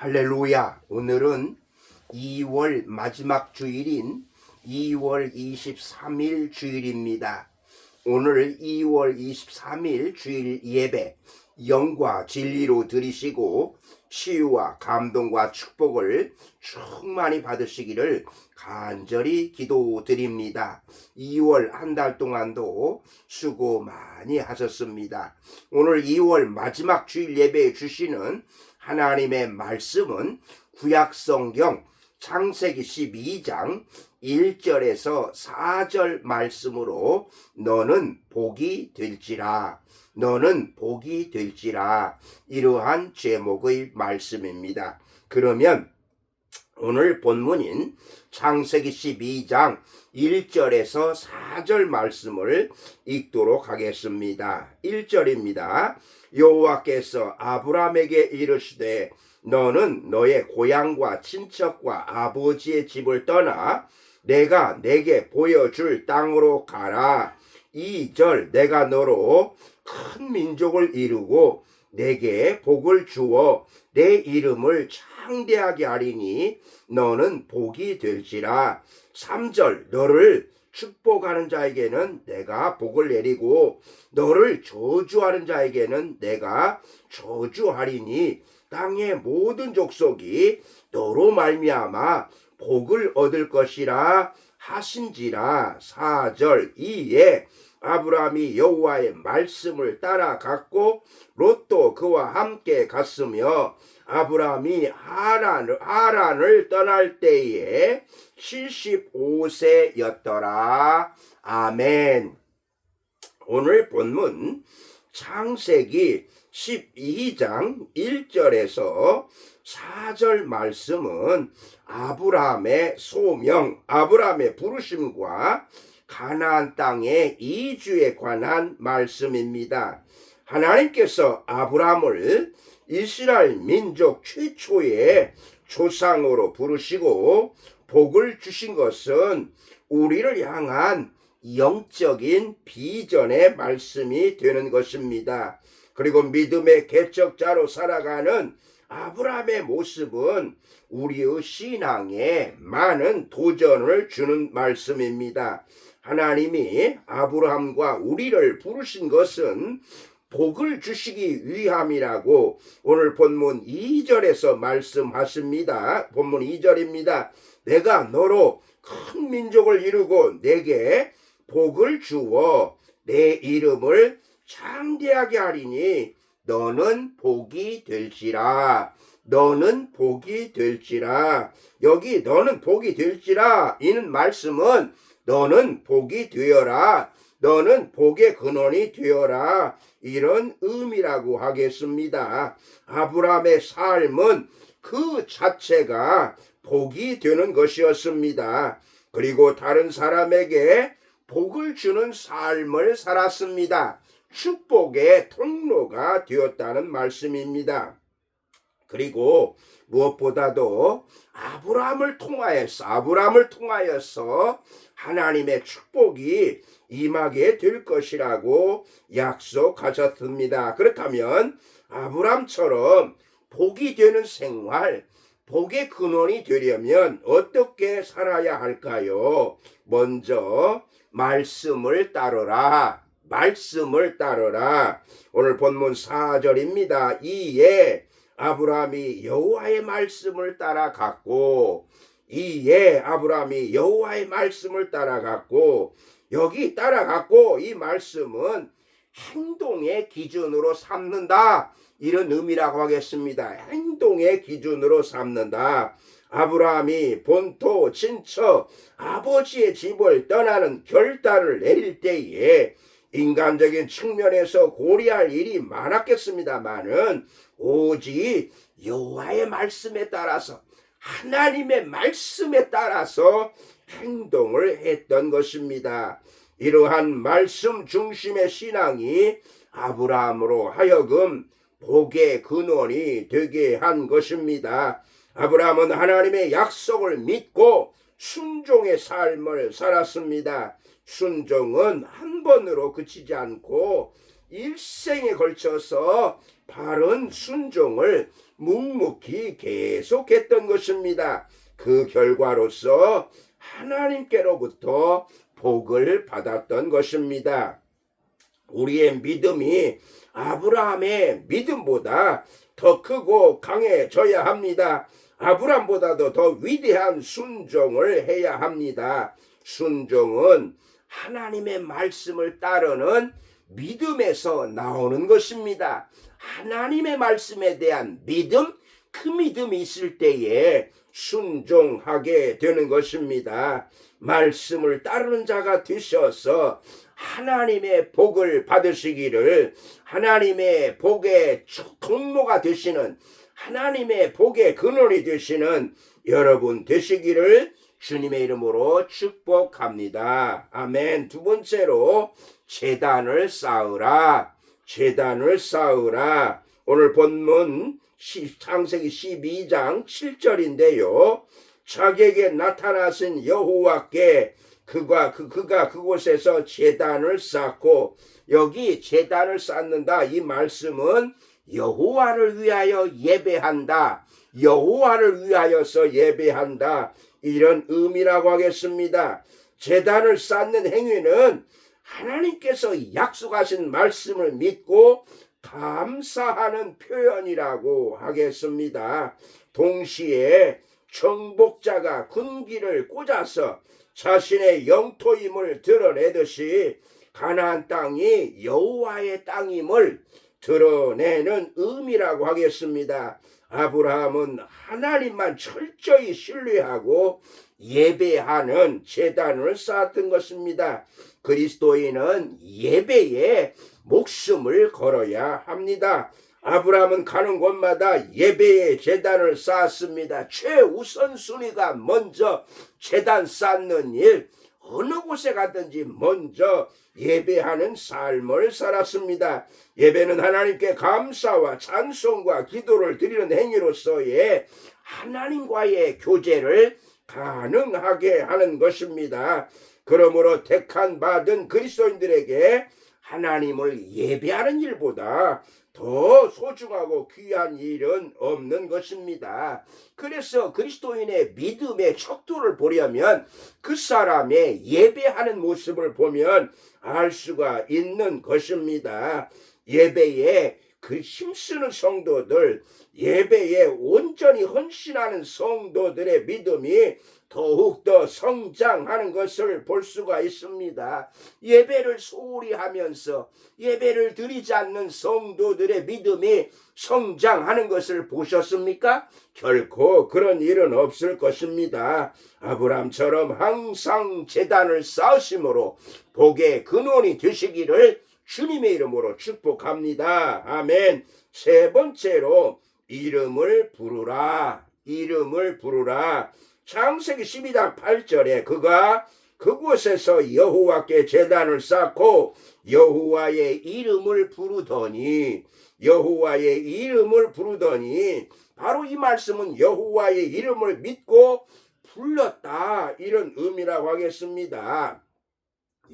할렐루야. 오늘은 2월 마지막 주일인 2월 23일 주일입니다. 오늘 2월 23일 주일 예배 영과 진리로 드리시고 치유와 감동과 축복을 충만히 받으시기를 간절히 기도드립니다. 2월 한 달 동안도 수고 많이 하셨습니다. 오늘 2월 마지막 주일 예배에 주시는 하나님의 말씀은 구약성경 창세기 12장 1절에서 4절 말씀으로 너는 복이 될지라, 너는 복이 될지라, 이러한 제목의 말씀입니다. 그러면 오늘 본문인 창세기 12장 1절에서 4절 말씀을 읽도록 하겠습니다. 1절입니다. 여호와께서 아브라함에게 이르시되 너는 너의 고향과 친척과 아버지의 집을 떠나 내가 내게 보여줄 땅으로 가라. 2절 내가 너로 큰 민족을 이루고 내게 복을 주어 내 이름을 창대하게 하리니 너는 복이 될지라. 3절 너를 축복하는 자에게는 내가 복을 내리고 너를 저주하는 자에게는 내가 저주하리니 땅의 모든 족속이 너로 말미암아 복을 얻을 것이라 하신지라. 4절 이에 아브라함이 여호와의 말씀을 따라갔고 롯도 그와 함께 갔으며 아브라함이 하란을 떠날 때에 75세였더라. 아멘. 오늘 본문 창세기 12장 1절에서 4절 말씀은 아브라함의 소명, 아브라함의 부르심과 가나안 땅의 이주에 관한 말씀입니다. 하나님께서 아브라함을 이스라엘 민족 최초의 조상으로 부르시고 복을 주신 것은 우리를 향한 영적인 비전의 말씀이 되는 것입니다. 그리고 믿음의 개척자로 살아가는 아브라함의 모습은 우리의 신앙에 많은 도전을 주는 말씀입니다. 하나님이 아브라함과 우리를 부르신 것은 복을 주시기 위함이라고 오늘 본문 2절에서 말씀하십니다. 본문 2절입니다. 내가 너로 큰 민족을 이루고 내게 복을 주어 내 이름을 창대하게 하리니 너는 복이 될지라. 너는 복이 될지라. 여기 너는 복이 될지라 이는 말씀은 너는 복이 되어라. 너는 복의 근원이 되어라. 이런 의미라고 하겠습니다. 아브라함의 삶은 그 자체가 복이 되는 것이었습니다. 그리고 다른 사람에게 복을 주는 삶을 살았습니다. 축복의 통로가 되었다는 말씀입니다. 그리고 무엇보다도 아브라함을 통하여서 하나님의 축복이 임하게 될 것이라고 약속하셨습니다. 그렇다면 아브라함처럼 복이 되는 생활, 복의 근원이 되려면 어떻게 살아야 할까요? 먼저 말씀을 따르라. 말씀을 따르라. 오늘 본문 4절입니다. 이에 아브라함이 여호와의 말씀을 따라갔고 여기 따라갔고 이 말씀은 행동의 기준으로 삼는다. 이런 의미라고 하겠습니다. 행동의 기준으로 삼는다. 아브라함이 본토, 친척, 아버지의 집을 떠나는 결단을 내릴 때에 인간적인 측면에서 고려할 일이 많았겠습니다만은 오직 여호와의 말씀에 따라서 하나님의 말씀에 따라서 행동을 했던 것입니다. 이러한 말씀 중심의 신앙이 아브라함으로 하여금 복의 근원이 되게 한 것입니다. 아브라함은 하나님의 약속을 믿고 순종의 삶을 살았습니다. 순종은 한 번으로 그치지 않고 일생에 걸쳐서 바른 순종을 묵묵히 계속했던 것입니다. 그 결과로서 하나님께로부터 복을 받았던 것입니다. 우리의 믿음이 아브라함의 믿음보다 더 크고 강해져야 합니다. 아브라함보다도 더 위대한 순종을 해야 합니다. 순종은 하나님의 말씀을 따르는 믿음에서 나오는 것입니다. 하나님의 말씀에 대한 믿음, 그 믿음이 있을 때에 순종하게 되는 것입니다. 말씀을 따르는 자가 되셔서 하나님의 복을 받으시기를, 하나님의 복의 통로가 되시는, 하나님의 복의 근원이 되시는 여러분 되시기를 주님의 이름으로 축복합니다. 아멘. 두 번째로 제단을 쌓으라. 제단을 쌓으라. 오늘 본문 창세기 12장 7절인데요. 자기에게 나타나신 여호와께 그가 그곳에서 제단을 쌓고, 여기 제단을 쌓는다, 이 말씀은 여호와를 위하여 예배한다, 여호와를 위하여서 예배한다, 이런 의미라고 하겠습니다. 제단을 쌓는 행위는 하나님께서 약속하신 말씀을 믿고 감사하는 표현이라고 하겠습니다. 동시에 정복자가 군기를 꽂아서 자신의 영토임을 드러내듯이 가나안 땅이 여호와의 땅임을 드러내는 의미라고 하겠습니다. 아브라함은 하나님만 철저히 신뢰하고 예배하는 제단을 쌓았던 것입니다. 그리스도인은 예배에 목숨을 걸어야 합니다. 아브라함은 가는 곳마다 예배의 제단을 쌓았습니다. 최우선순위가 먼저 제단 쌓는 일, 어느 곳에 가든지 먼저 예배하는 삶을 살았습니다. 예배는 하나님께 감사와 찬송과 기도를 드리는 행위로서의 하나님과의 교제를 가능하게 하는 것입니다. 그러므로 택한 받은 그리스도인들에게 하나님을 예배하는 일보다 더 소중하고 귀한 일은 없는 것입니다. 그래서 그리스도인의 믿음의 척도를 보려면 그 사람의 예배하는 모습을 보면 알 수가 있는 것입니다. 예배에 그 힘쓰는 성도들, 예배에 온전히 헌신하는 성도들의 믿음이 더욱더 성장하는 것을 볼 수가 있습니다. 예배를 소홀히 하면서 예배를 드리지 않는 성도들의 믿음이 성장하는 것을 보셨습니까? 결코 그런 일은 없을 것입니다. 아브라함처럼 항상 제단을 쌓으심으로 복의 근원이 되시기를 주님의 이름으로 축복합니다. 아멘. 세 번째로 이름을 부르라. 이름을 부르라. 창세기 12장 8절에 그가 그곳에서 여호와께 제단을 쌓고 여호와의 이름을 부르더니, 여호와의 이름을 부르더니, 바로 이 말씀은 여호와의 이름을 믿고 불렀다, 이런 의미라고 하겠습니다.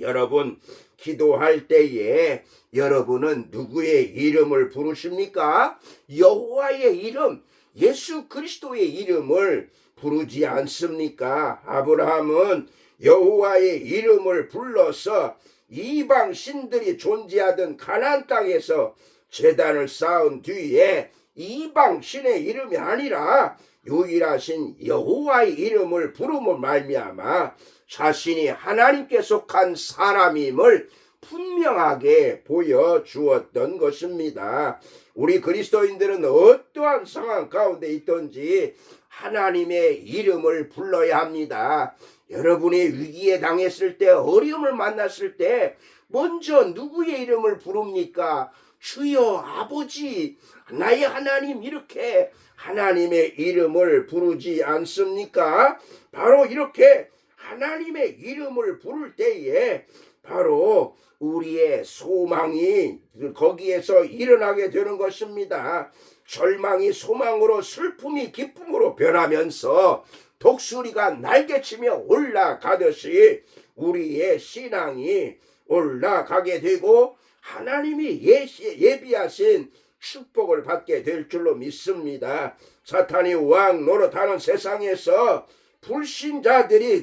여러분, 기도할 때에 여러분은 누구의 이름을 부르십니까? 여호와의 이름, 예수 그리스도의 이름을 부르지 않습니까? 아브라함은 여호와의 이름을 불러서 이방 신들이 존재하던 가나안 땅에서 제단을 쌓은 뒤에 이방 신의 이름이 아니라 유일하신 여호와의 이름을 부름으로 말미암아 자신이 하나님께 속한 사람임을 분명하게 보여주었던 것입니다. 우리 그리스도인들은 어떠한 상황 가운데 있든지 하나님의 이름을 불러야 합니다. 여러분이 위기에 당했을 때, 어려움을 만났을 때 먼저 누구의 이름을 부릅니까? 주여, 아버지, 나의 하나님, 이렇게 하나님의 이름을 부르지 않습니까? 바로 이렇게 하나님의 이름을 부를 때에 바로 우리의 소망이 거기에서 일어나게 되는 것입니다. 절망이 소망으로, 슬픔이 기쁨으로 변하면서 독수리가 날개치며 올라가듯이 우리의 신앙이 올라가게 되고, 하나님이 예비하신 축복을 받게 될 줄로 믿습니다. 사탄이 왕 노릇하는 세상에서 불신자들과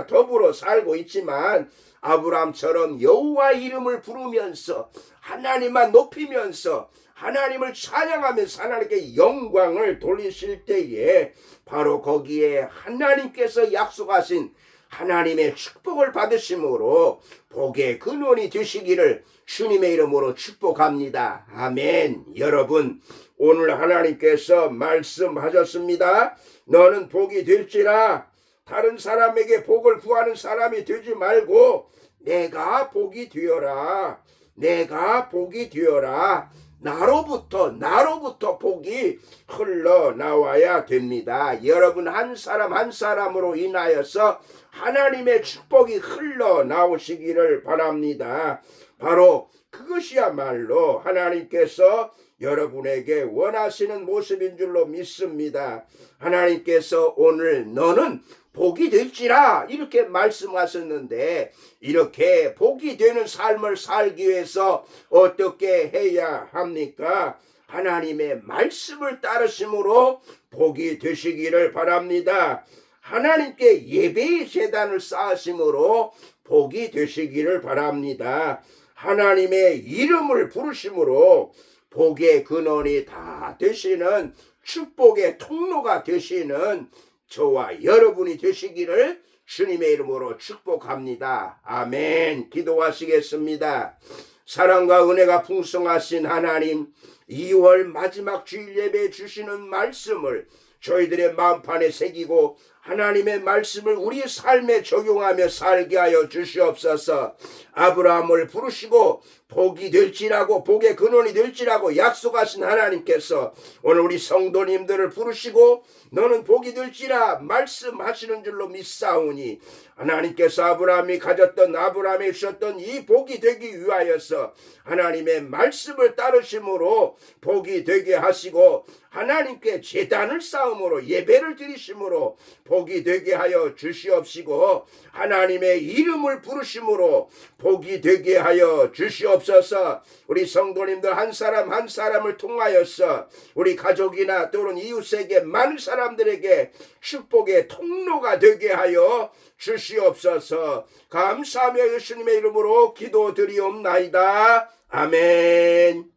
더불어 살고 있지만 아브라함처럼 여호와 이름을 부르면서 하나님만 높이면서 하나님을 찬양하면서 하나님께 영광을 돌리실 때에 바로 거기에 하나님께서 약속하신 하나님의 축복을 받으심으로 복의 근원이 되시기를 주님의 이름으로 축복합니다. 아멘. 여러분, 오늘 하나님께서 말씀하셨습니다. 너는 복이 될지라. 다른 사람에게 복을 구하는 사람이 되지 말고 내가 복이 되어라. 내가 복이 되어라. 나로부터 복이 흘러나와야 됩니다. 여러분 한 사람 한 사람으로 인하여서 하나님의 축복이 흘러나오시기를 바랍니다. 바로 그것이야말로 하나님께서 여러분에게 원하시는 모습인 줄로 믿습니다. 하나님께서 오늘 너는 복이 될지라 이렇게 말씀하셨는데 이렇게 복이 되는 삶을 살기 위해서 어떻게 해야 합니까? 하나님의 말씀을 따르심으로 복이 되시기를 바랍니다. 하나님께 예배의 제단을 쌓으심으로 복이 되시기를 바랍니다. 하나님의 이름을 부르심으로 복의 근원이 다 되시는 축복의 통로가 되시는 저와 여러분이 되시기를 주님의 이름으로 축복합니다. 아멘. 기도하시겠습니다. 사랑과 은혜가 풍성하신 하나님, 2월 마지막 주일 예배에 주시는 말씀을 저희들의 마음판에 새기고 하나님의 말씀을 우리 삶에 적용하며 살게 하여 주시옵소서. 아브라함을 부르시고 복이 될지라고 복의 근원이 될지라고 약속하신 하나님께서 오늘 우리 성도님들을 부르시고 너는 복이 될지라 말씀하시는 줄로 믿사오니 하나님께서 아브라함이 주셨던 이 복이 되기 위하여서 하나님의 말씀을 따르심으로 복이 되게 하시고 하나님께 제단을 쌓음으로 예배를 드리심으로 복이 되게 하여 주시옵시고 하나님의 이름을 부르심으로 복이 되게 하여 주시옵소서. 우리 성도님들 한 사람 한 사람을 통하여서 우리 가족이나 또는 이웃에게 많은 사람들에게 축복의 통로가 되게 하여 주시옵소서. 감사하며 예수님의 이름으로 기도드리옵나이다. 아멘.